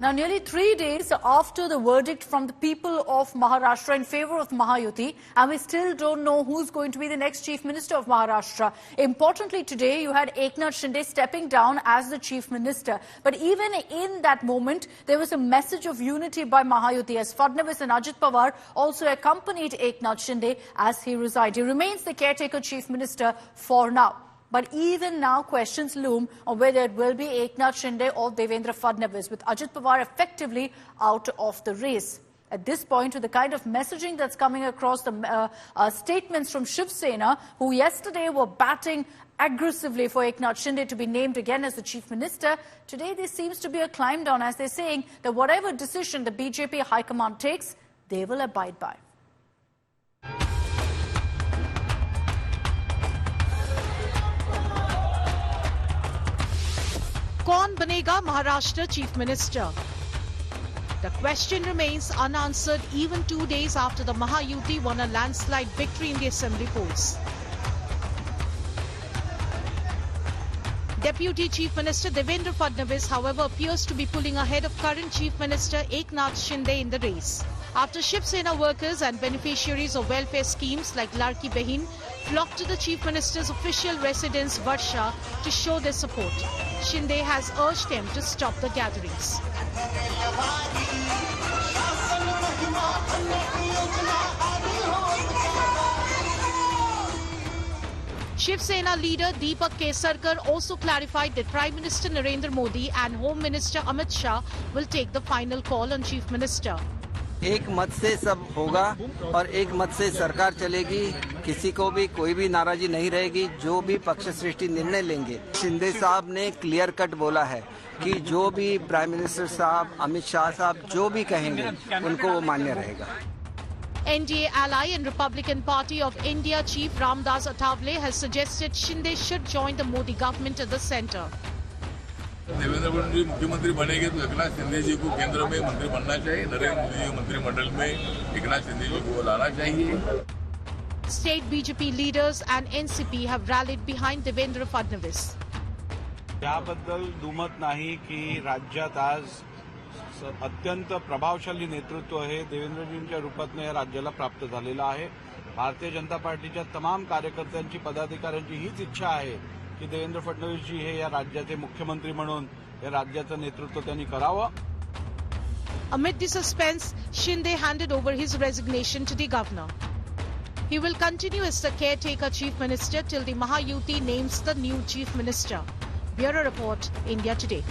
Now, nearly 3 days after the verdict from the people of Maharashtra in favor of Mahayuti, and we still don't know who's going to be the next Chief Minister of Maharashtra. Importantly, today you had Eknath Shinde stepping down as the Chief Minister. But even in that moment, there was a message of unity by Mahayuti, as Fadnavis and Ajit Pawar also accompanied Eknath Shinde as he resigned. He remains the caretaker Chief Minister for now. But even now, questions loom on whether it will be Eknath Shinde or Devendra Fadnavis, with Ajit Pawar effectively out of the race. At this point, with the kind of messaging that's coming across, the statements from Shiv Sena, who yesterday were batting aggressively for Eknath Shinde to be named again as the Chief Minister, today there seems to be a climb down, as they're saying that whatever decision the BJP High Command takes, they will abide by. कौन बनेगा Maharashtra chief minister? The question remains unanswered even 2 days after the Mahayuti won a landslide victory in the assembly polls. Deputy Chief Minister Devendra Fadnavis, however, appears to be pulling ahead of current Chief Minister Eknath Shinde in the race. After Shiv Sena workers and beneficiaries of welfare schemes like Larki Behin flocked to the Chief Minister's official residence Varsha to show their support, Shinde has urged them to stop the gatherings. Shiv Sena leader Deepak Kesarkar also clarified that Prime Minister Narendra Modi and Home Minister Amit Shah will take the final call on Chief Minister. एक मत से सब होगा और एक मत से सरकार चलेगी, किसी को भी कोई भी नाराजी नहीं रहेगी, जो भी पक्ष सृष्टि निर्णय लेंगे। शिंदे साहब ने क्लियर कट बोला है कि जो भी प्राइम मिनिस्टर साहब, अमित शाह साहब जो भी कहेंगे उनको वो मान्य रहेगा। NDA ally and Republican Party of India Chief Ramdas Athavale has suggested Shinde should join the Modi government at the centre. Devendra Fadnavis जी मुख्यमंत्री बनेंगे तो एकनाथ शिंदे जी को केंद्र में मंत्री बनना चाहिए, नरेंद्र मोदी जी मंत्रिमंडल में एकनाथ शिंदे जी को लाना चाहिए। State BJP leaders and NCP have rallied behind Devendra Fadnavis. याबद्दल दुमत नाही की राज्यात आज अत्यंत प्रभावशाली नेतृत्व हे देवेंद्रजींच्या रूपातनं या राज्याला प्राप्त झालेलं आहे। भारतीय जनता पार्टीच्या तमाम कार्यकर्त्यांची, पदाधिकाऱ्यांची हीच इच्छा आहे की देवेंद्र फडणवीस जी हे या राज्याचे मुख्यमंत्री म्हणून या राज्याचं नेतृत्व त्यांनी करावं. Amid the suspense, Shinde handed over his resignation to the governor. He will continue as the caretaker chief minister till the Mahayuti names the new chief minister. Bureau Report, India Today.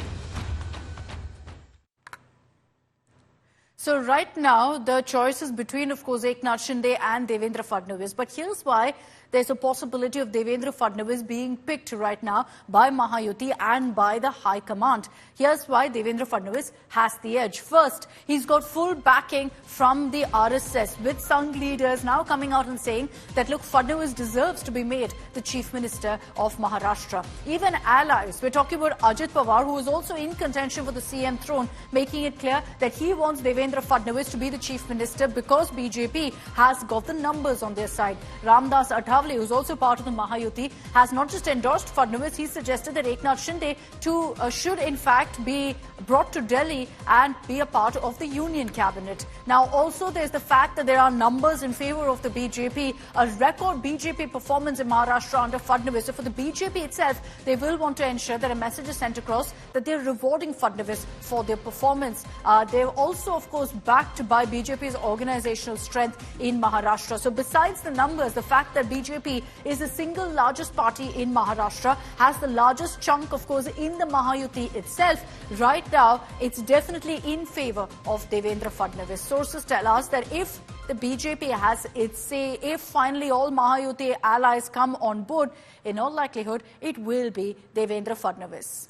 So right now, the choice is between, of course, Eknath Shinde and Devendra Fadnavis. But here's why there's a possibility of Devendra Fadnavis being picked right now by Mahayuti and by the High Command. Here's why Devendra Fadnavis has the edge. First, he's got full backing from the RSS, with some leaders now coming out and saying that, look, Fadnavis deserves to be made the Chief Minister of Maharashtra. Even allies, we're talking about Ajit Pawar, who is also in contention for the CM throne, making it clear that he wants Devendra Fadnavis to be the Chief Minister because BJP has got the numbers on their side. Ramdas Athavale, who's also part of the Mahayuti, has not just endorsed Fadnavis, he suggested that Eknath Shinde should in fact be brought to Delhi and be a part of the Union Cabinet. Now also there's the fact that there are numbers in favour of the BJP, a record BJP performance in Maharashtra under Fadnavis. So for the BJP itself, they will want to ensure that a message is sent across that they're rewarding Fadnavis for their performance. They're also, of course, backed by BJP's organizational strength in Maharashtra. So besides the numbers, the fact that BJP is the single largest party in Maharashtra, has the largest chunk, of course, in the Mahayuti itself, right now, it's definitely in favour of Devendra Fadnavis. Sources tell us that if the BJP has its say, if finally all Mahayuti allies come on board, in all likelihood, it will be Devendra Fadnavis.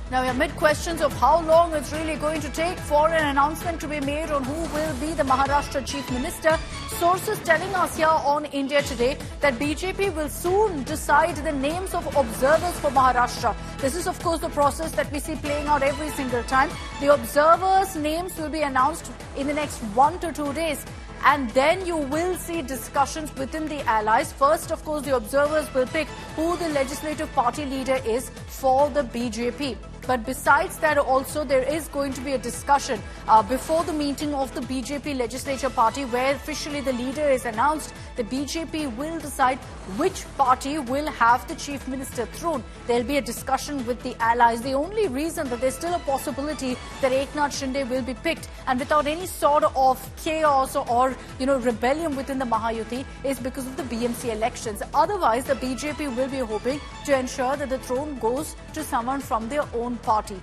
Now, amid questions of how long it's really going to take for an announcement to be made on who will be the Maharashtra Chief Minister, sources telling us here on India Today that BJP will soon decide the names of observers for Maharashtra. This is, of course, the process that we see playing out every single time. The observers' names will be announced in the next 1 to 2 days. and then you will see discussions within the allies. First, of course, the observers will pick who the legislative party leader is for the BJP. But besides that, also there is going to be a discussion before the meeting of the BJP legislature party, where officially the leader is announced. The BJP will decide which party will have the chief minister throne. There will be a discussion with the allies. The only reason that there's still a possibility that Eknath Shinde will be picked and without any sort of chaos or rebellion within the Mahayuti is because of the BMC elections. Otherwise, the BJP will be hoping to ensure that the throne goes to someone from their own party.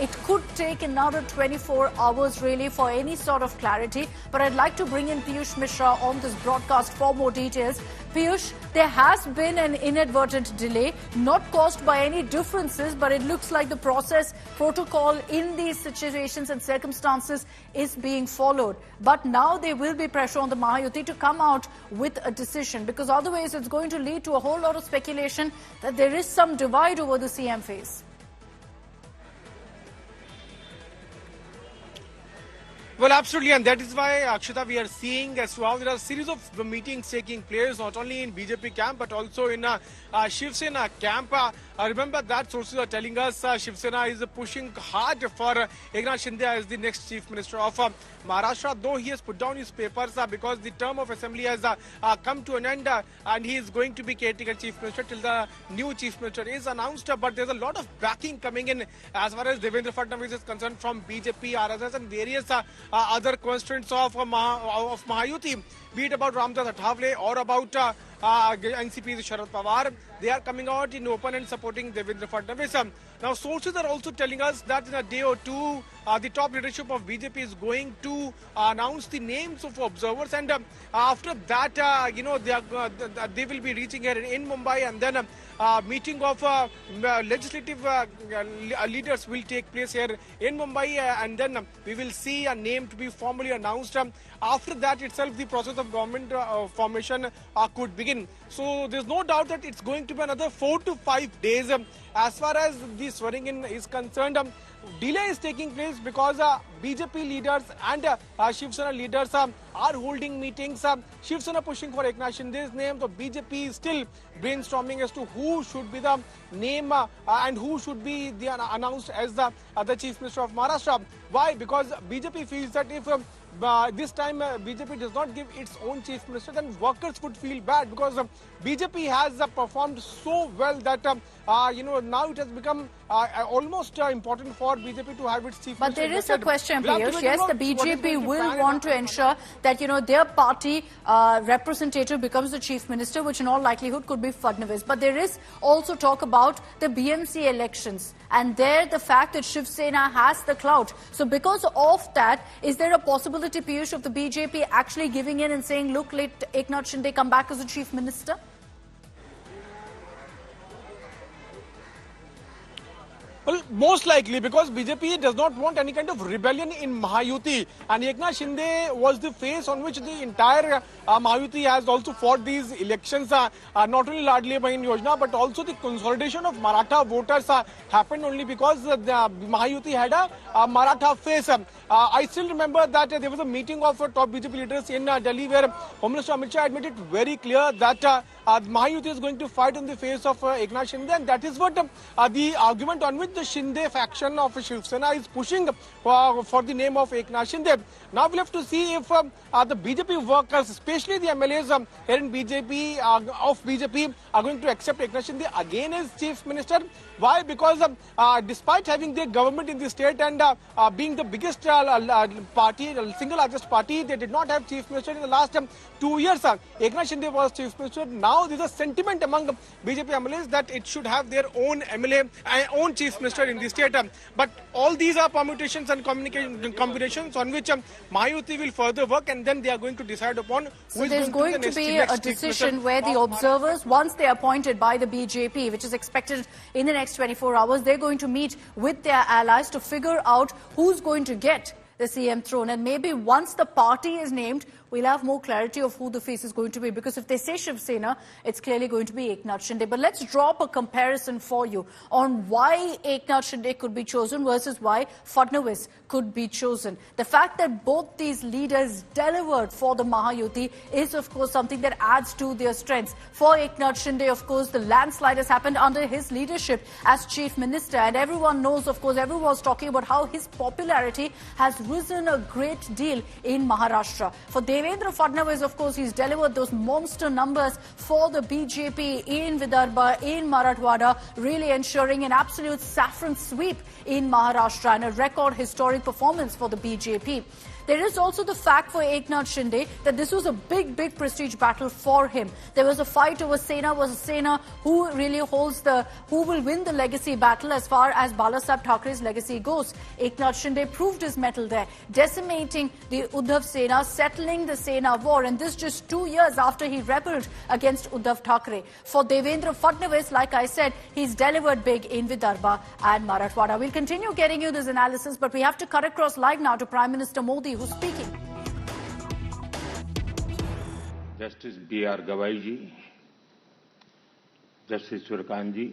It could take another 24 hours really for any sort of clarity, but I'd like to bring in Piyush Mishra on this broadcast for more details. Piyush, there has been an inadvertent delay, not caused by any differences, but it looks like the process protocol in these situations and circumstances is being followed. But now there will be pressure on the Mahayuti to come out with a decision, because otherwise it's going to lead to a whole lot of speculation that there is some divide over the CM phase. Well, absolutely, and that is why, Akshita, we are seeing as well there are a series of meetings taking place not only in BJP camp but also in Shiv Sena camp. Remember that sources are telling us Shiv Sena is pushing hard for Eknath Shinde as the next chief minister of Maharashtra, though he has put down his papers because the term of assembly has come to an end and he is going to be caretaker chief minister till the new chief minister is announced. But there's a lot of backing coming in as far as Devendra Fadnavis is concerned from BJP, RSS and various other constituents of Mahayuti, be it about Ramdas Athavale or about NCP's Sharad Pawar. They are coming out in open and supporting Devendra Fadnavis. Now, sources are also telling us that in a day or two, the top leadership of BJP is going to announce the names of observers, and after that, they will be reaching here in Mumbai, and then a meeting of legislative leaders will take place here in Mumbai, and then we will see a name to be formally announced. After that itself, the process of government formation could begin. So there's no doubt that it's going to be another 4 to 5 days. As far as the swearing in is concerned, delay is taking place because BJP leaders and Shiv Sena leaders are holding meetings. Shiv Sena pushing for Eknath Shinde's name. So BJP is still brainstorming as to who should be the name and who should be announced as the chief minister of Maharashtra. Why? Because BJP feels that if this time BJP does not give its own chief minister, then workers would feel bad, because BJP has performed so well that now it has become almost important for BJP to have its chief minister. But there is a question, Piyush. Yes, the BJP will want to ensure that their party representative becomes the chief minister, which in all likelihood could be Fadnavis. But there is also talk about the BMC elections, and there the fact that Shiv Sena has the clout. So because of that, is there a possibility, Piyush, of the BJP actually giving in and saying, look, let Eknath Shinde come back as the chief minister? Well, most likely, because BJP does not want any kind of rebellion in Mahayuti, and Eknath Shinde was the face on which the entire Mahayuti has also fought these elections. Not only Ladli Bahin Yojana, but also the consolidation of Maratha voters happened only because the Mahayuti had a Maratha face. I still remember that there was a meeting of top BJP leaders in Delhi where Home Minister Amit Shah made it very clear that Mahayuti is going to fight in the face of Eknath Shinde, and that is what the argument on which the Shinde faction of Shiv Sena is pushing for the name of Eknath Shinde. Now we'll have to see if the BJP workers, especially the MLAs here in BJP of BJP, are going to accept Eknath Shinde again as chief minister. Why? Because despite having their government in the state and being the biggest party, single largest party, they did not have chief minister in the last 2 years. Eknath Shinde was chief minister. Now there's a sentiment among BJP MLAs that it should have their own MLA, own chief minister in the state. But all these are permutations and combinations on which Mahayuti will further work, and then they are going to decide upon who is there's going to be a decision where the observers, once they are appointed by the BJP, which is expected in the next 24 hours, they're going to meet with their allies to figure out who's going to get the CM throne. And maybe once the party is named, we'll have more clarity of who the face is going to be. Because if they say Shiv Sena, it's clearly going to be Eknath Shinde. But let's draw up a comparison for you on why Eknath Shinde could be chosen versus why Fadnavis could be chosen. The fact that both these leaders delivered for the Mahayuti is, of course, something that adds to their strengths. For Eknath Shinde, of course, the landslide has happened under his leadership as Chief Minister. And everyone knows, of course, everyone was talking about how his popularity has risen a great deal in Maharashtra. For Devendra Fadnavis, of course, he's delivered those monster numbers for the BJP in Vidarbha, in Marathwada, really ensuring an absolute saffron sweep in Maharashtra and a record historic performance for the BJP. There is also the fact for Eknath Shinde that this was a big prestige battle for him. There was a fight over Sena versus Sena, who really who will win the legacy battle as far as Balasaheb Thackeray's legacy goes. Eknath Shinde proved his mettle there, decimating the Uddhav Sena, settling the Sena war, and this just 2 years after he rebelled against Uddhav Thackeray. For Devendra Fadnavis, like I said, he's delivered big in Vidarbha and Marathwada. We'll continue getting you this analysis, but we have to cut across live now to Prime Minister Modi, who's speaking. Justice B.R. गवाई जी, justice Suryakant जी,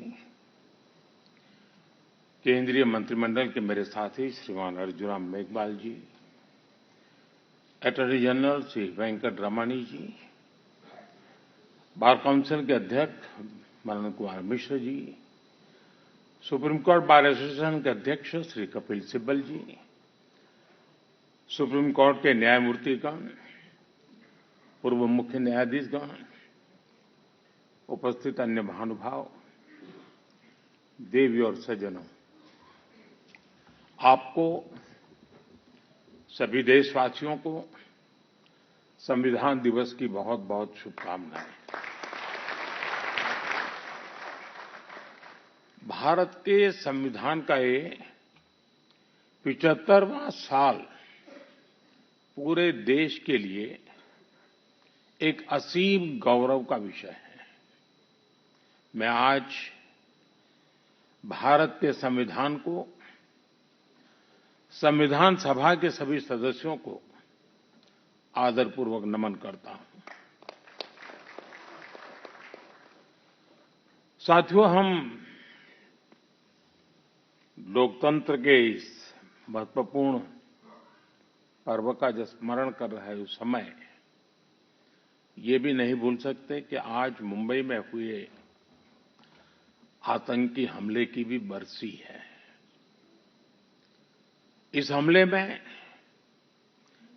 केंद्रीय मंत्रिमंडल के मेरे साथी श्रीमान अर्जुन मेघवाल जी, attorney general Shri Venkat रमणी जी, bar council के अध्यक्ष Manan Kumar Mishra ji, supreme court bar association के अध्यक्ष श्री कपिल सिब्बल जी, सुप्रीम कोर्ट के न्यायमूर्तिगण, पूर्व मुख्य न्यायाधीशगण, उपस्थित अन्य महानुभाव, देवी और सज्जनों, आपको सभी देशवासियों को संविधान दिवस की बहुत बहुत शुभकामनाएं। भारत के संविधान का ये 75वां साल पूरे देश के लिए एक असीम गौरव का विषय है। मैं आज भारत के संविधान को, संविधान सभा के सभी सदस्यों को आदरपूर्वक नमन करता हूं। साथियों, हम लोकतंत्र के इस महत्वपूर्ण पर्व का जब स्मरण कर रहे उस समय ये भी नहीं भूल सकते कि आज मुंबई में हुए आतंकी हमले की भी बरसी है। इस हमले में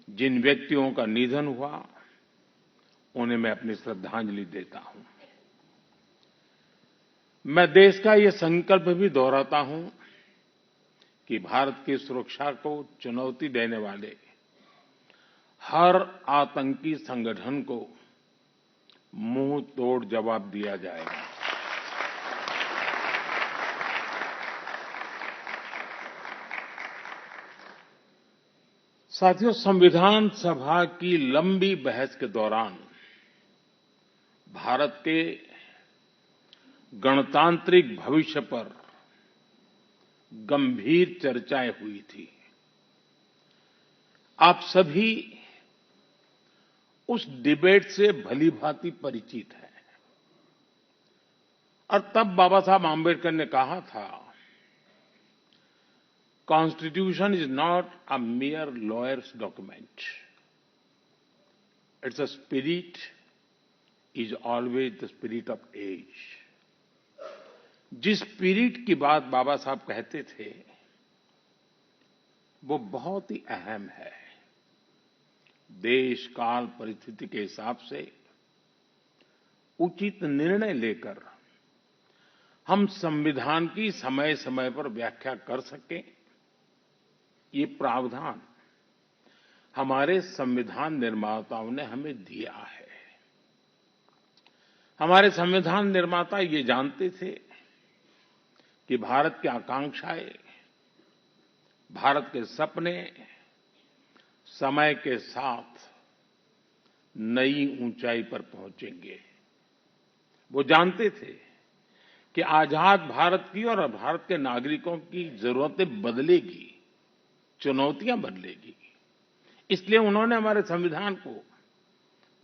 जिन व्यक्तियों का निधन हुआ, उन्हें मैं अपनी श्रद्धांजलि देता हूं। मैं देश का ये संकल्प भी दोहराता हूं कि भारत की सुरक्षा को चुनौती देने वाले हर आतंकी संगठन को मुंह तोड़ जवाब दिया जाएगा। साथियों, संविधान सभा की लंबी बहस के दौरान भारत के गणतांत्रिक भविष्य पर गंभीर चर्चाएं हुई थी। आप सभी उस डिबेट से भलीभांति परिचित हैं और तब बाबा साहब आंबेडकर ने कहा था, constitution is not a mere lawyer's document. It's a spirit, is always the spirit of age. जिस स्पिरिट की बात बाबा साहब कहते थे, वो बहुत ही अहम है। देश काल परिस्थिति के हिसाब से उचित निर्णय लेकर हम संविधान की समय समय पर व्याख्या कर सकें, ये प्रावधान हमारे संविधान निर्माताओं ने हमें दिया है। हमारे संविधान निर्माता ये जानते थे कि भारत की आकांक्षाएं, भारत के सपने समय के साथ नई ऊंचाई पर पहुंचेंगे। वो जानते थे कि आजाद भारत की और भारत के नागरिकों की जरूरतें बदलेगी, चुनौतियां बदलेगी। इसलिए उन्होंने हमारे संविधान को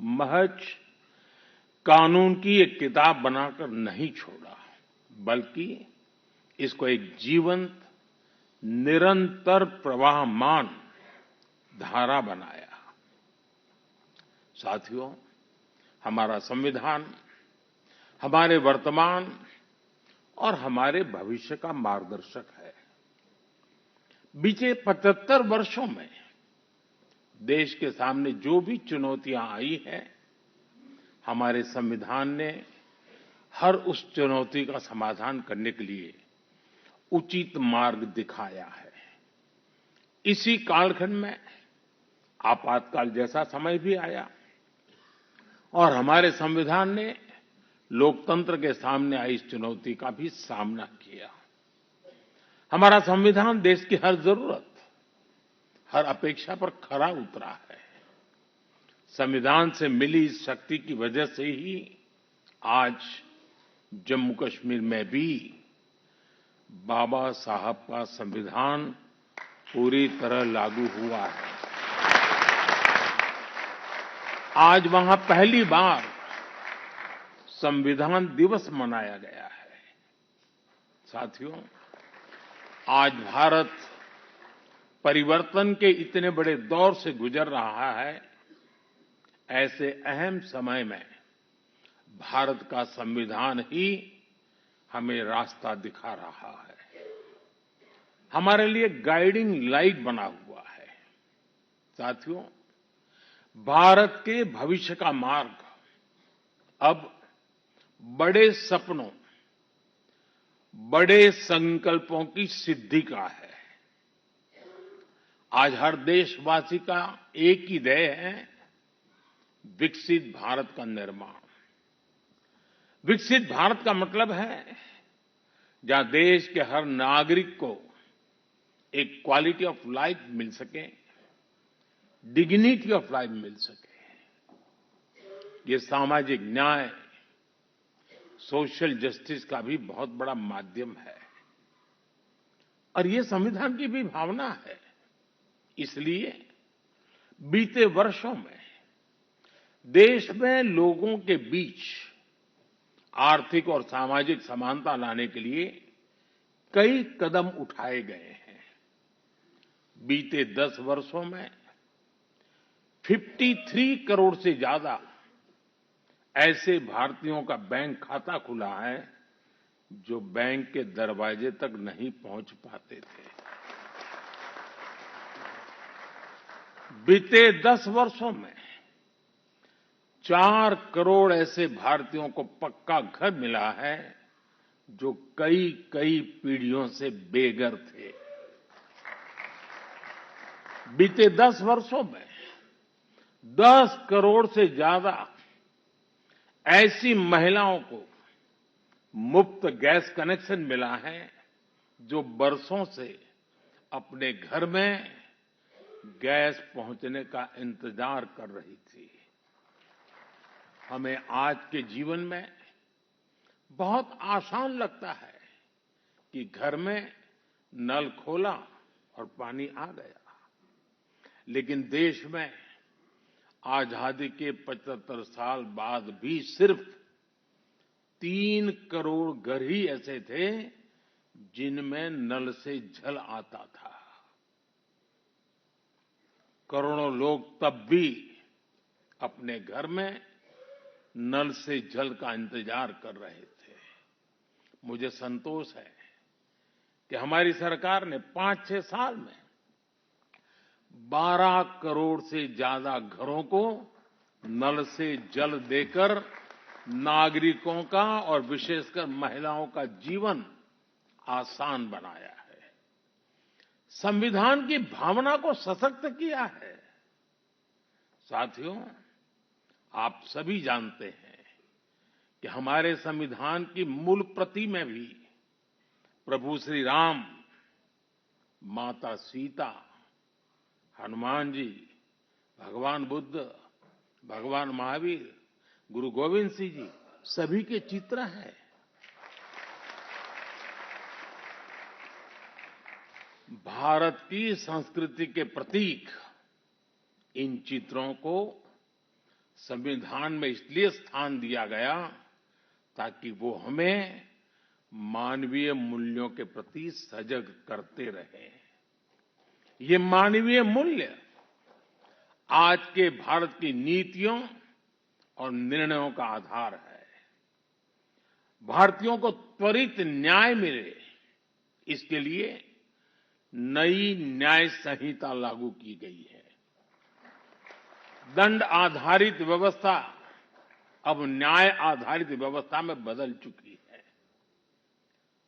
महज कानून की एक किताब बनाकर नहीं छोड़ा, बल्कि इसको एक जीवंत, निरंतर प्रवाहमान धारा बनाया। साथियों, हमारा संविधान हमारे वर्तमान और हमारे भविष्य का मार्गदर्शक है। बीते 75 वर्षों में देश के सामने जो भी चुनौतियां आई हैं, हमारे संविधान ने हर उस चुनौती का समाधान करने के लिए उचित मार्ग दिखाया है। इसी कालखंड में आपातकाल जैसा समय भी आया और हमारे संविधान ने लोकतंत्र के सामने आई इस चुनौती का भी सामना किया। हमारा संविधान देश की हर जरूरत, हर अपेक्षा पर खरा उतरा है। संविधान से मिली इस शक्ति की वजह से ही आज जम्मू कश्मीर में भी बाबा साहब का संविधान पूरी तरह लागू हुआ है। आज वहां पहली बार संविधान दिवस मनाया गया है। साथियों, आज भारत परिवर्तन के इतने बड़े दौर से गुजर रहा है। ऐसे अहम समय में भारत का संविधान ही हमें रास्ता दिखा रहा है, हमारे लिए गाइडिंग लाइट बना हुआ है। साथियों, भारत के भविष्य का मार्ग अब बड़े सपनों, बड़े संकल्पों की सिद्धि का है। आज हर देशवासी का एक ही ध्येय है, विकसित भारत का निर्माण। विकसित भारत का मतलब है जहां देश के हर नागरिक को एक क्वालिटी ऑफ लाइफ मिल सके, डिग्निटी ऑफ लाइफ मिल सके। ये सामाजिक न्याय, सोशल जस्टिस का भी बहुत बड़ा माध्यम है और ये संविधान की भी भावना है। इसलिए बीते वर्षों में देश में लोगों के बीच आर्थिक और सामाजिक समानता लाने के लिए कई कदम उठाए गए हैं। बीते 10 वर्षों में 53 करोड़ से ज्यादा ऐसे भारतीयों का बैंक खाता खुला है जो बैंक के दरवाजे तक नहीं पहुंच पाते थे। बीते 10 वर्षों में 4 करोड़ ऐसे भारतीयों को पक्का घर मिला है जो कई कई पीढ़ियों से बेघर थे। बीते 10 वर्षों में 10 करोड़ से ज्यादा ऐसी महिलाओं को मुफ्त गैस कनेक्शन मिला है जो बरसों से अपने घर में गैस पहुंचने का इंतजार कर रही थी। हमें आज के जीवन में बहुत आसान लगता है कि घर में नल खोला और पानी आ गया, लेकिन देश में आजादी के 75 साल बाद भी सिर्फ 3 करोड़ घर ही ऐसे थे जिनमें नल से जल आता था। करोड़ों लोग तब भी अपने घर में नल से जल का इंतजार कर रहे थे। मुझे संतोष है कि हमारी सरकार ने 5-6 साल में 12 करोड़ से ज्यादा घरों को नल से जल देकर नागरिकों का और विशेषकर महिलाओं का जीवन आसान बनाया है। संविधान की भावना को सशक्त किया है। साथियों, आप सभी जानते हैं कि हमारे संविधान की मूल प्रति में भी प्रभु श्री राम, माता सीता, हनुमान जी, भगवान बुद्ध, भगवान महावीर, गुरु गोविंद सिंह जी सभी के चित्र हैं। भारत की संस्कृति के प्रतीक इन चित्रों को संविधान में इसलिए स्थान दिया गया ताकि वो हमें मानवीय मूल्यों के प्रति सजग करते रहे। ये मानवीय मूल्य आज के भारत की नीतियों और निर्णयों का आधार है। भारतीयों को त्वरित न्याय मिले, इसके लिए नई न्याय संहिता लागू की गई है। दंड आधारित व्यवस्था अब न्याय आधारित व्यवस्था में बदल चुकी है।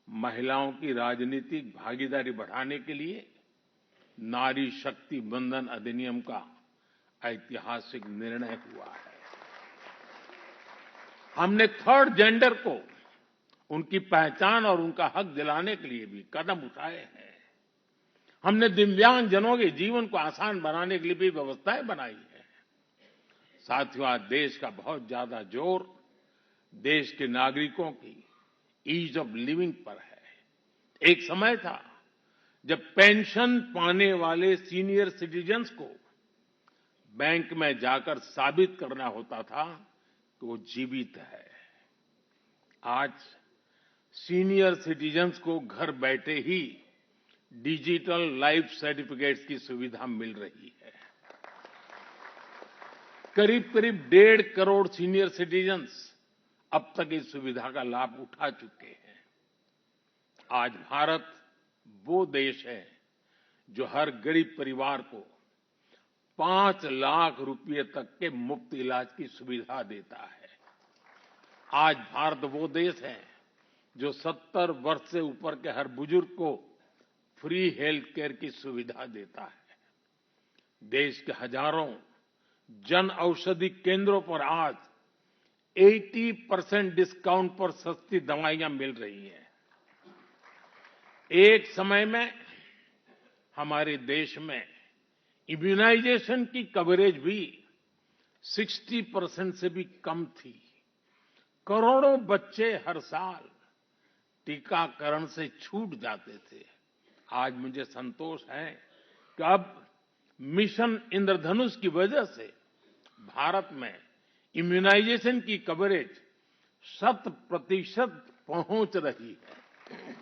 महिलाओं की राजनीतिक भागीदारी बढ़ाने के लिए नारी शक्ति बंधन अधिनियम का ऐतिहासिक निर्णय हुआ है। हमने थर्ड जेंडर को उनकी पहचान और उनका हक दिलाने के लिए भी कदम उठाए हैं। हमने दिव्यांगजनों के जीवन को आसान बनाने के लिए भी व्यवस्थाएं बनाई हैं। साथियों, आज देश का बहुत ज्यादा जोर देश के नागरिकों की ईज ऑफ लिविंग पर है। एक समय था जब पेंशन पाने वाले सीनियर सिटीजन्स को बैंक में जाकर साबित करना होता था कि वो जीवित है। आज सीनियर सिटीजन्स को घर बैठे ही डिजिटल लाइफ सर्टिफिकेट्स की सुविधा मिल रही है। करीब करीब 1.5 करोड़ सीनियर सिटीजन्स अब तक इस सुविधा का लाभ उठा चुके हैं। आज भारत वो देश है जो हर गरीब परिवार को 5 लाख रुपए तक के मुफ्त इलाज की सुविधा देता है। आज भारत वो देश है जो 70 वर्ष से ऊपर के हर बुजुर्ग को फ्री हेल्थ केयर की सुविधा देता है। देश के हजारों जन औषधि केंद्रों पर आज 80% डिस्काउंट पर सस्ती दवाइयां मिल रही हैं। एक समय में हमारे देश में इम्यूनाइजेशन की कवरेज भी 60% से भी कम थी। करोड़ों बच्चे हर साल टीकाकरण से छूट जाते थे। आज मुझे संतोष है कि अब मिशन इंद्रधनुष की वजह से भारत में इम्यूनाइजेशन की कवरेज 100% पहुंच रही है।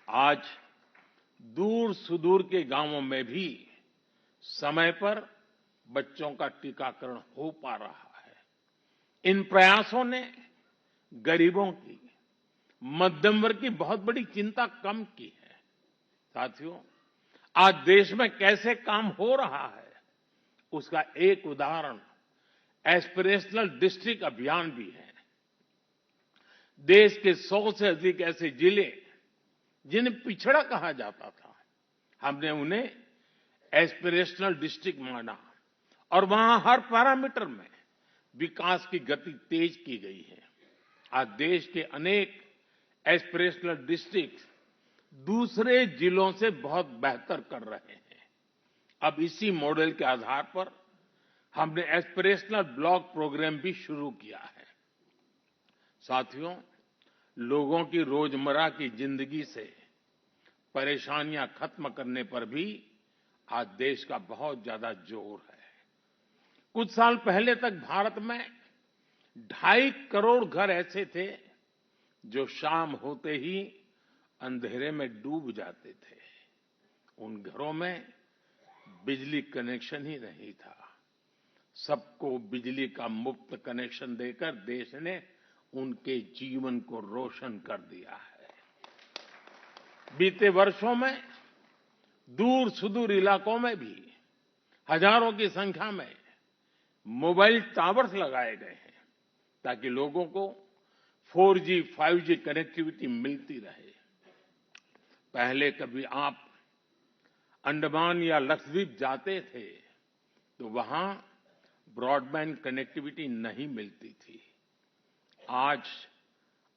आज दूर सुदूर के गांवों में भी समय पर बच्चों का टीकाकरण हो पा रहा है। इन प्रयासों ने गरीबों की, मध्यम वर्ग की बहुत बड़ी चिंता कम की है। साथियों, आज देश में कैसे काम हो रहा है उसका एक उदाहरण एस्पिरेशनल डिस्ट्रिक्ट अभियान भी है। देश के 100 से अधिक ऐसे जिले जिन्हें पिछड़ा कहा जाता था, हमने उन्हें एस्पिरेशनल डिस्ट्रिक्ट माना और वहां हर पैरामीटर में विकास की गति तेज की गई है। आज देश के अनेक एस्पिरेशनल डिस्ट्रिक्ट दूसरे जिलों से बहुत बेहतर कर रहे हैं। अब इसी मॉडल के आधार पर हमने एस्पिरेशनल ब्लॉक प्रोग्राम भी शुरू किया है। साथियों, लोगों की रोजमर्रा की जिंदगी से परेशानियां खत्म करने पर भी आज देश का बहुत ज्यादा जोर है। कुछ साल पहले तक भारत में 2.5 करोड़ घर ऐसे थे जो शाम होते ही अंधेरे में डूब जाते थे। उन घरों में बिजली कनेक्शन ही नहीं था। सबको बिजली का मुफ्त कनेक्शन देकर देश ने उनके जीवन को रोशन कर दिया है। बीते वर्षों में दूर सुदूर इलाकों में भी हजारों की संख्या में मोबाइल टावर्स लगाए गए हैं ताकि लोगों को 4G, 5G कनेक्टिविटी मिलती रहे। पहले कभी आप अंडमान या लक्षद्वीप जाते थे तो वहां ब्रॉडबैंड कनेक्टिविटी नहीं मिलती थी। आज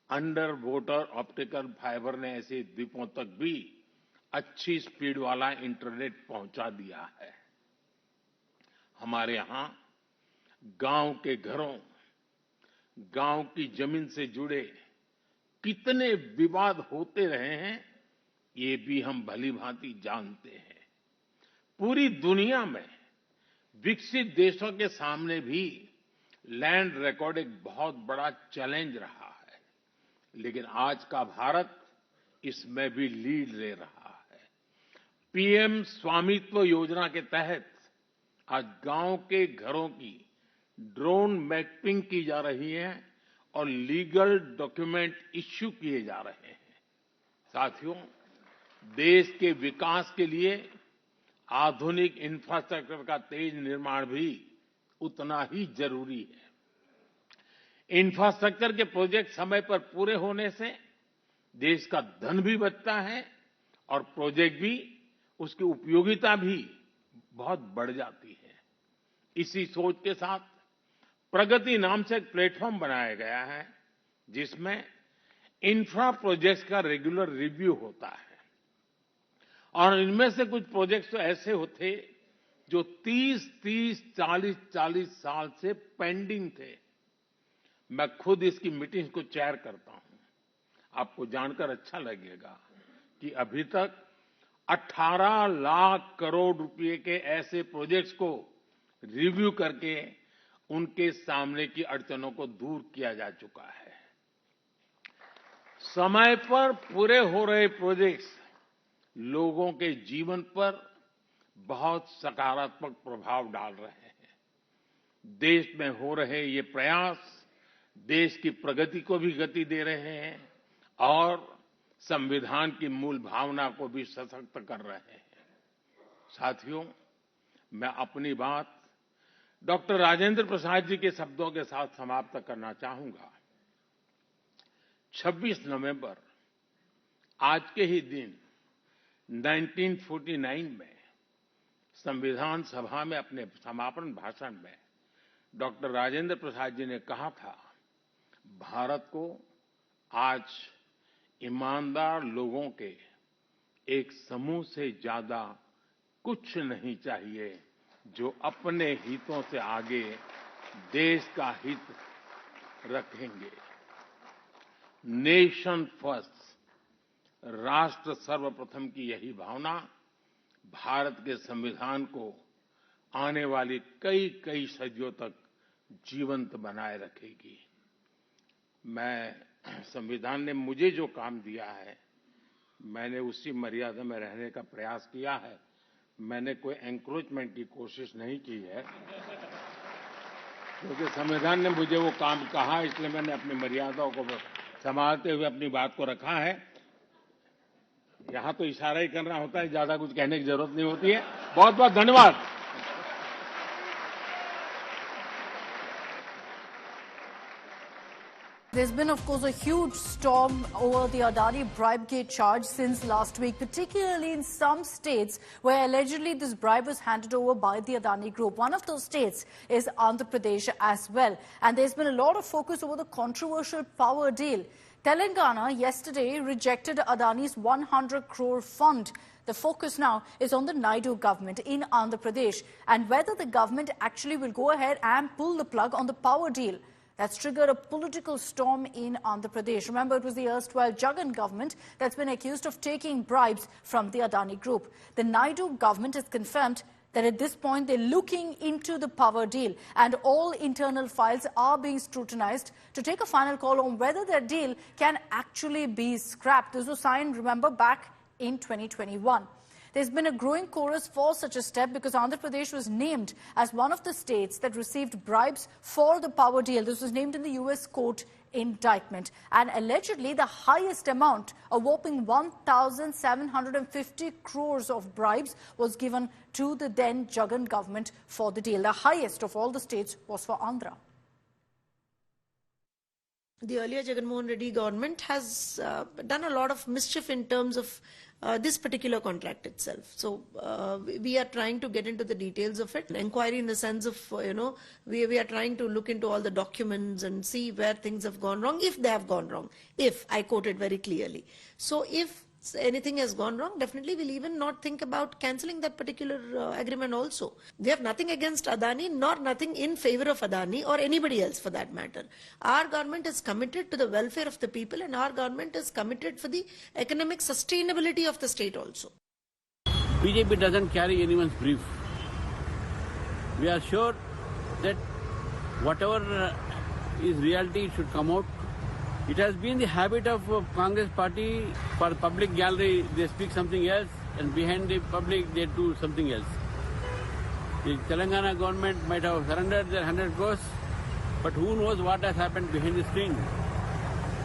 अंडर वाटर ऑप्टिकल फाइबर ने ऐसे द्वीपों तक भी अच्छी स्पीड वाला इंटरनेट पहुंचा दिया है। हमारे यहां गांव के घरों, गांव की जमीन से जुड़े कितने विवाद होते रहे हैं, ये भी हम भली भांति जानते हैं। पूरी दुनिया में विकसित देशों के सामने भी लैंड रिकॉर्ड एक बहुत बड़ा चैलेंज रहा है, लेकिन आज का भारत इसमें भी लीड ले रहा है। पीएम स्वामित्व योजना के तहत आज गांव के घरों की ड्रोन मैपिंग की जा रही है और लीगल डॉक्यूमेंट इश्यू किए जा रहे हैं। साथियों, देश के विकास के लिए आधुनिक इंफ्रास्ट्रक्चर का तेज निर्माण भी उतना ही जरूरी है। इंफ्रास्ट्रक्चर के प्रोजेक्ट समय पर पूरे होने से देश का धन भी बचता है और प्रोजेक्ट भी, उसकी उपयोगिता भी बहुत बढ़ जाती है। इसी सोच के साथ प्रगति नाम से एक प्लेटफॉर्म बनाया गया है, जिसमें इंफ्रा प्रोजेक्ट्स का रेगुलर रिव्यू होता है और इनमें से कुछ प्रोजेक्ट्स तो ऐसे होते जो 30, 40 साल से पेंडिंग थे। मैं खुद इसकी मीटिंग्स को चेयर करता हूं। आपको जानकर अच्छा लगेगा कि अभी तक 18 लाख करोड़ रुपए के ऐसे प्रोजेक्ट्स को रिव्यू करके उनके सामने की अड़चनों को दूर किया जा चुका है। समय पर पूरे हो रहे प्रोजेक्ट्स लोगों के जीवन पर बहुत सकारात्मक प्रभाव डाल रहे हैं। देश में हो रहे ये प्रयास देश की प्रगति को भी गति दे रहे हैं और संविधान की मूल भावना को भी सशक्त कर रहे हैं। साथियों, मैं अपनी बात डॉक्टर राजेंद्र प्रसाद जी के शब्दों के साथ समाप्त करना चाहूंगा। 26 नवंबर आज के ही दिन 1949 में संविधान सभा में अपने समापन भाषण में डॉक्टर राजेंद्र प्रसाद जी ने कहा था, भारत को आज ईमानदार लोगों के एक समूह से ज्यादा कुछ नहीं चाहिए, जो अपने हितों से आगे देश का हित रखेंगे। नेशन फर्स्ट, राष्ट्र सर्वप्रथम की यही भावना भारत के संविधान को आने वाली कई सदियों तक जीवंत बनाए रखेगी। मैं संविधान ने मुझे जो काम दिया है, मैंने उसी मर्यादा में रहने का प्रयास किया है। मैंने कोई एंक्रोचमेंट की कोशिश नहीं की है, क्योंकि संविधान ने मुझे वो काम कहा, इसलिए मैंने अपनी मर्यादाओं को संभालते हुए अपनी बात को रखा है। यहां तो इशारा ही करना होता है, ज्यादा कुछ कहने की जरूरत नहीं होती है। बहुत बहुत धन्यवाद। There's been, of course, a huge storm over the Adani bribegate charge since last week, particularly in some states where allegedly this bribe was handed over by the Adani group. One of those states is Andhra Pradesh as well. And there's been a lot of focus over the controversial power deal. Telangana yesterday rejected Adani's 100 crore fund. The focus now is on the Naidu government in Andhra Pradesh and whether the government actually will go ahead and pull the plug on the power deal. That's triggered a political storm in Andhra Pradesh. Remember, it was the erstwhile Jagan government that's been accused of taking bribes from the Adani group. The Naidu government has confirmed that at this point they're looking into the power deal and all internal files are being scrutinized to take a final call on whether that deal can actually be scrapped. This was signed, remember, back in 2021. There's been a growing chorus for such a step because Andhra Pradesh was named as one of the states that received bribes for the power deal. This was named in the US court indictment. And allegedly, the highest amount, a whopping 1,750 crores of bribes, was given to the then Jagan government for the deal. The highest of all the states was for Andhra. The earlier Jagan Mohan Reddy government has done a lot of mischief in terms of this particular contract itself. So we are trying to get into the details of it. Inquiry in the sense of, we are trying to look into all the documents and see where things have gone wrong, if they have gone wrong, if I quote it very clearly. So if anything has gone wrong, definitely we'll even not think about cancelling that particular agreement also. We have nothing against Adani, nor nothing in favor of Adani or anybody else for that matter. Our government is committed to the welfare of the people and our government is committed for the economic sustainability of the state also. BJP doesn't carry anyone's brief. We are sure that whatever is reality should come out. It has been the habit of Congress party for the public gallery, they speak something else, and behind the public they do something else. The Telangana government might have surrendered their 100 crores, but who knows what has happened behind the screen.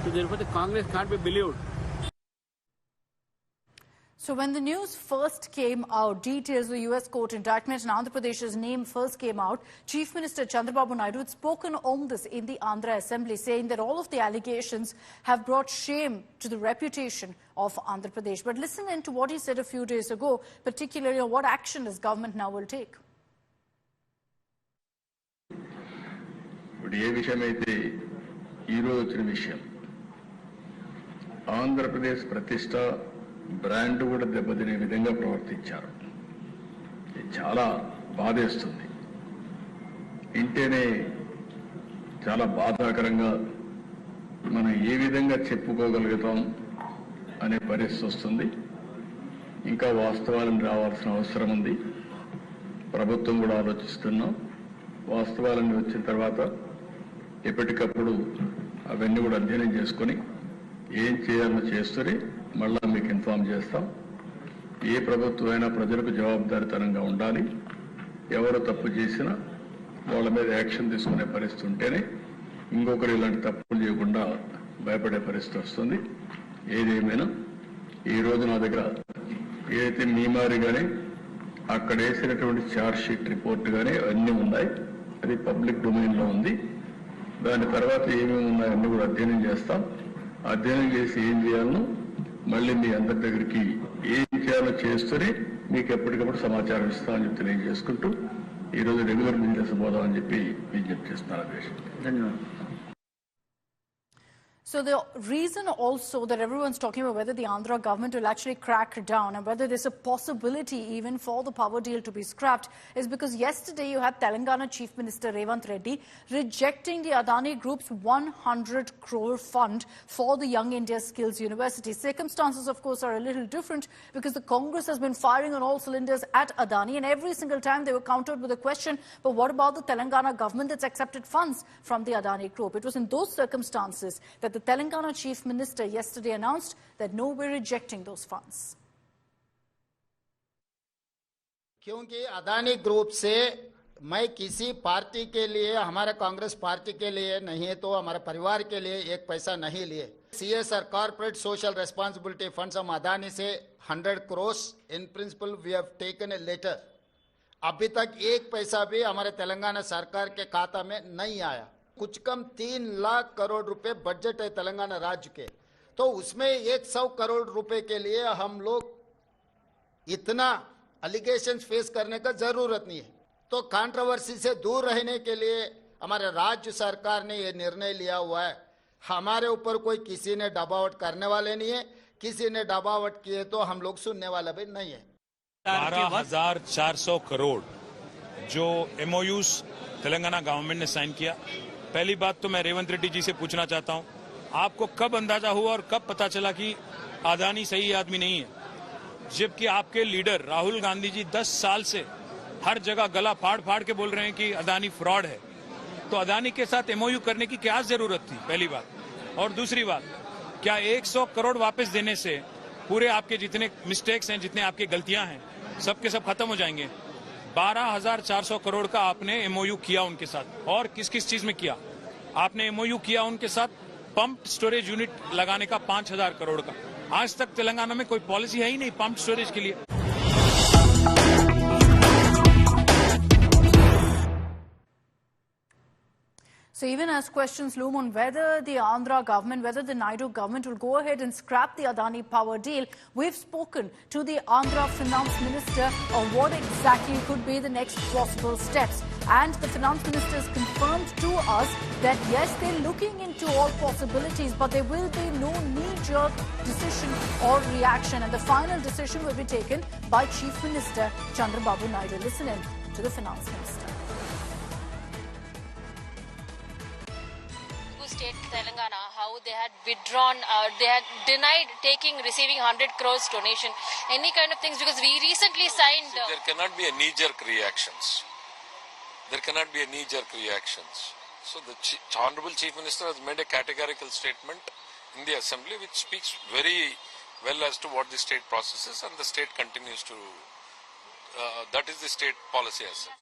So therefore the Congress can't be believed. So when the news first came out, details of the US court indictment and Andhra Pradesh's name first came out, Chief Minister Chandrababu Naidu had spoken on this in the Andhra Assembly, saying that all of the allegations have brought shame to the reputation of Andhra Pradesh. But listen in to what he said a few days ago, particularly on what action his government now will take. ఏ విషయమైతే ఈరోజు వచ్చిన విషయం ఆంధ్రప్రదేశ్ ప్రతిష్ట brand కూడా దెబ్బతినే విధంగా ప్రవర్తించారు. ఇది చాలా బాధేస్తుంది. ఇంటేనే చాలా బాధాకరంగా మనం ఏ విధంగా చెప్పుకోగలుగుతాం అనే పరిస్థితి వస్తుంది. ఇంకా వాస్తవాలను రావాల్సిన అవసరం ఉంది. ప్రభుత్వం కూడా ఆలోచిస్తున్నాం. వాస్తవాలన్నీ వచ్చిన తర్వాత ఎప్పటికప్పుడు అవన్నీ కూడా అధ్యయనం చేసుకొని ఏం చేయాలో చేస్తూనే మళ్ళా మీకు ఇన్ఫార్మ్ చేస్తాం. ఏ ప్రభుత్వం అయినా ప్రజలకు జవాబుదారీతనంగా ఉండాలి. ఎవరు తప్పు చేసినా వాళ్ళ మీద యాక్షన్ తీసుకునే పరిస్థితి ఉంటేనే ఇంకొకరు ఇలాంటి తప్పులు చేయకుండా భయపడే పరిస్థితి వస్తుంది. ఏదేమైనా ఈ రోజు నా దగ్గర ఏదైతే మీమారి కానీ అక్కడ వేసినటువంటి ఛార్జ్ షీట్ రిపోర్ట్ కానీ అన్నీ ఉన్నాయి. అది పబ్లిక్ డొమైన్లో ఉంది. దాని తర్వాత ఏమేమి ఉన్నాయో అన్నీ కూడా అధ్యయనం చేస్తాం. అధ్యయనం చేసి ఏం చేయాలనో మళ్ళీ మీ అందరి దగ్గరికి ఏం చేయాలో చేస్తూనే మీకు ఎప్పటికప్పుడు సమాచారం ఇస్తామని చెప్పి తెలియజేసుకుంటూ ఈరోజు రెగ్యులర్ బిజినెస్ పోదామని చెప్పి విజ్ఞప్తి చేస్తున్నారు. ధన్యవాదాలు. So the reason also that everyone's talking about whether the Andhra government will actually crack down and whether there's a possibility even for the power deal to be scrapped is because yesterday you had Telangana Chief Minister Revanth Reddy rejecting the Adani Group's 100 crore fund for the Young India Skills University. Circumstances, of course, are a little different because the Congress has been firing on all cylinders at Adani, and every single time they were countered with a question, but what about the Telangana government that's accepted funds from the Adani Group? It was in those circumstances that the Telangana Chief Minister yesterday announced that no, we're rejecting those funds. क्योंकि Adani group से मैं किसी party के लिए, हमारे Congress party के लिए नहीं तो हमारे परिवार के लिए एक पैसा नहीं लिए. CSR corporate social responsibility funds हम अदानी से 100 crore in principle we have taken a letter. अभी तक एक पैसा भी हमारे तेलंगाना सरकार के खाता में नहीं आया. कुछ कम 3 लाख करोड़ रुपए बजट है तेलंगाना राज्य के, तो उसमें 100 करोड़ रुपए के लिए हम लोग इतना अलिगेशंस फेस करने का जरूरत नहीं है. तो कंट्रोवर्सी से दूर रहने के लिए हमारे राज्य सरकार ने ये निर्णय लिया हुआ है. हमारे ऊपर कोई किसी ने दबावट करने वाले नहीं है. किसी ने दबावट किए तो हम लोग सुनने वाले भी नहीं है. 12,400 करोड़ जो MOUs तेलंगाना गवर्नमेंट ने साइन किया. पहली बात तो मैं रेवंत रेड्डी जी से पूछना चाहता हूं, आपको कब अंदाजा हुआ और कब पता चला कि अदानी सही आदमी नहीं है, जबकि आपके लीडर राहुल गांधी जी 10 साल से हर जगह गला फाड़ फाड़ के बोल रहे हैं कि अदानी फ्रॉड है. तो अदानी के साथ MOU करने की क्या जरूरत थी, पहली बात. और दूसरी बात, क्या 100 करोड़ वापस देने से पूरे आपके जितने मिस्टेक्स हैं, जितने आपकी गलतियां हैं, सबके सब खत्म हो जाएंगे? 12,400 करोड़ का आपने MOU किया उनके साथ, और किस किस चीज में किया? आपने MOU किया उनके साथ पंप स्टोरेज यूनिट लगाने का 5,000 करोड़ का. आज तक तेलंगाना में कोई पॉलिसी है ही नहीं पंप स्टोरेज के लिए. So even as questions loom on whether the Andhra government, whether the Naidu government will go ahead and scrap the Adani power deal, we've spoken to the Andhra finance minister on what exactly could be the next possible steps. And the finance minister has confirmed to us that yes, they're looking into all possibilities, but there will be no knee-jerk decision or reaction. And the final decision will be taken by Chief Minister Chandrababu Naidu. Listen in to the finance minister. State Telangana, how they had withdrawn, they had denied receiving 100 crores donation, any kind of things, because we recently signed. There cannot be a knee-jerk reactions. there cannot be a knee-jerk reactions. So the Honorable Chief Minister has made a categorical statement in the Assembly which speaks very well as to what the state process is, and the state continues to, that is the state policy as such.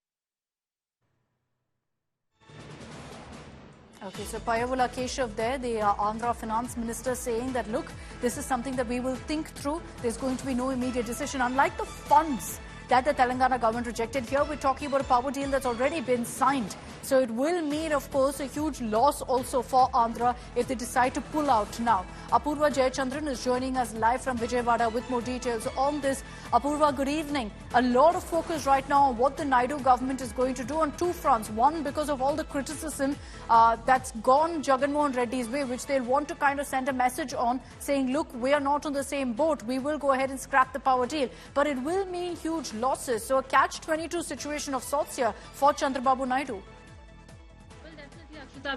Okay, so Payyavula Keshav there, the Andhra Finance Minister, saying that, look, this is something that we will think through. There's going to be no immediate decision. Unlike the funds that the Telangana government rejected, here we're talking about a power deal that's already been signed. So it will mean, of course, a huge loss also for Andhra if they decide to pull out now. Apurva Jayachandran is joining us live from Vijayawada with more details on this. Apurva, good evening. A lot of focus right now on what the Naidu government is going to do on two fronts. One, because of all the criticism that's gone Jagan Mohan Reddy's way, which they'll want to kind of send a message on, saying, look, we are not on the same boat. We will go ahead and scrap the power deal. But it will mean huge losses. So a catch-22 situation of sorts here for Chandrababu Naidu.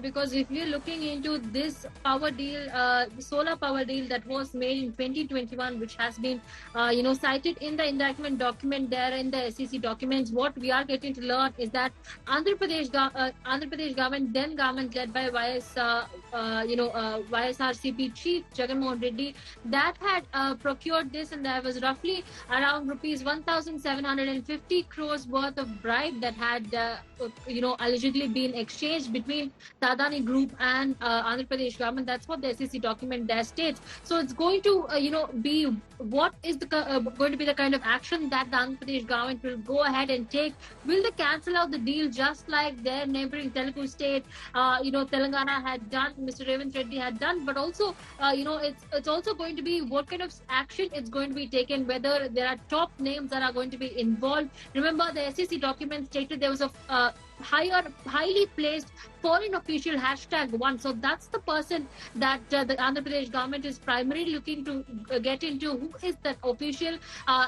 Because if we're looking into this power deal, the solar power deal that was made in 2021, which has been, cited in the indictment document there in the SEC documents, what we are getting to learn is that Andhra Pradesh government, then government led by YSRCP chief Jagan Mohan Reddy, that had procured this, and there was roughly around rupees 1,750 crores worth of bribe that had, allegedly been exchanged between the Adani Group and Andhra Pradesh government. That's what the SEC document there states. So it's going to, be what is going to be the kind of action that the Andhra Pradesh government will go ahead and take. Will they cancel out the deal just like their neighboring Telugu state, Telangana had done, Mr. Revanth Reddy had done, but also, it's also going to be what kind of action it's going to be taken, whether there are top names that are going to be involved. Remember, the SEC document stated there was a highly placed foreign official #1. So that's the person that the Andhra Pradesh government is primarily looking to get into. Who is that official,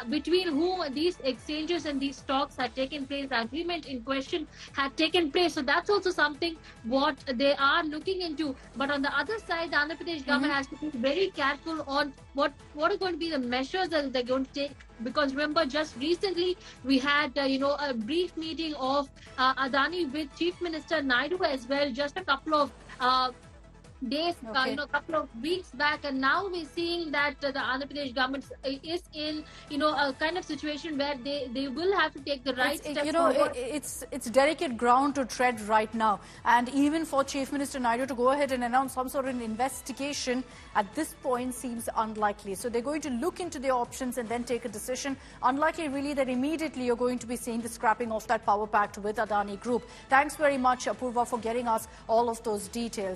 between whom these exchanges and these talks had taken place, the agreement in question had taken place. So that's also something what they are looking into. But on the other side, the Andhra Pradesh government has to be very careful on what are going to be the measures that they're going to take. Because remember, just recently we had a brief meeting of Adani with Chief Minister Naidu as well, just a couple of days, a couple of weeks back, and now we're seeing that the Andhra Pradesh government is in, a kind of situation where they will have to take the right steps forward. It's delicate ground to tread right now, and even for Chief Minister Naidu to go ahead and announce some sort of an investigation at this point seems unlikely. So they're going to look into their options and then take a decision. Unlikely really that immediately you're going to be seeing the scrapping of that power pact with Adani Group. Thanks very much, Apurva, for getting us all of those details.